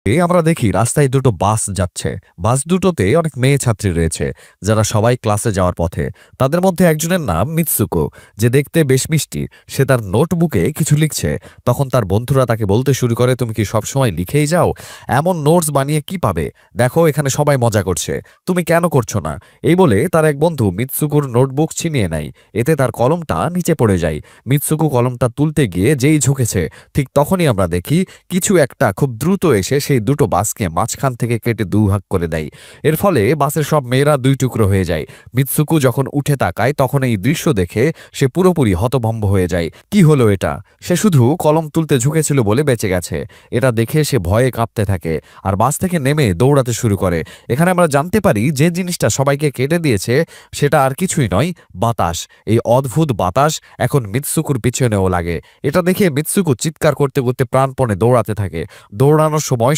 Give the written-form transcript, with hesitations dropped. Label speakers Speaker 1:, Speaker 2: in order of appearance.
Speaker 1: আমরা দেখি রাস্তায় দুটো বাস যাচ্ছে। বাস দুটোতে অনেক মেয়ে ছাত্রী রয়েছে যারা সবাই ক্লাসে যাওয়ার পথে। তাদের মধ্যে একজনের নাম মিৎসুকো, যে দেখতে বেশ মিষ্টি। সে তার নোটবুকে কিছু লিখছে। তখন তার বন্ধুরা তাকে বলতে শুরু করে, তুমি কি সবসময় লিখেই যাও? এমন নোটস বানিয়ে কি পাবে? দেখো এখানে সবাই মজা করছে, তুমি কেন করছো না? এই বলে তার এক বন্ধু মিৎসুকুর নোটবুক ছিনিয়ে নেয়। এতে তার কলমটা নিচে পড়ে যায়। মিৎসুকু কলমটা তুলতে গিয়ে যেই ঝুঁকেছে, ঠিক তখনই আমরা দেখি কিছু একটা খুব দ্রুত এসে সেই দুটো বাসকে মাঝখান থেকে কেটে দুভাগ করে দেয়। এর ফলে বাসের সব মেয়েরা দুই টুকরো হয়ে যায়। মিৎসুকু যখন উঠে তাকায় তখন এই দৃশ্য দেখে সে পুরোপুরি হতভম্ব হয়ে যায়। কি হলো এটা? সে শুধু কলম তুলতে ঝুঁকেছিল বলে বেঁচে গেছে। এটা দেখে সে ভয়ে কাঁপতে থাকে আর বাস থেকে নেমে দৌড়াতে শুরু করে। এখানে আমরা জানতে পারি যে জিনিসটা সবাইকে কেটে দিয়েছে সেটা আর কিছুই নয়, বাতাস। এই অদ্ভুত বাতাস এখন মিৎসুকুর পিছনেও লাগে। এটা দেখে মিৎসুকু চিৎকার করতে করতে প্রাণপণে দৌড়াতে থাকে। দৌড়ানোর সময়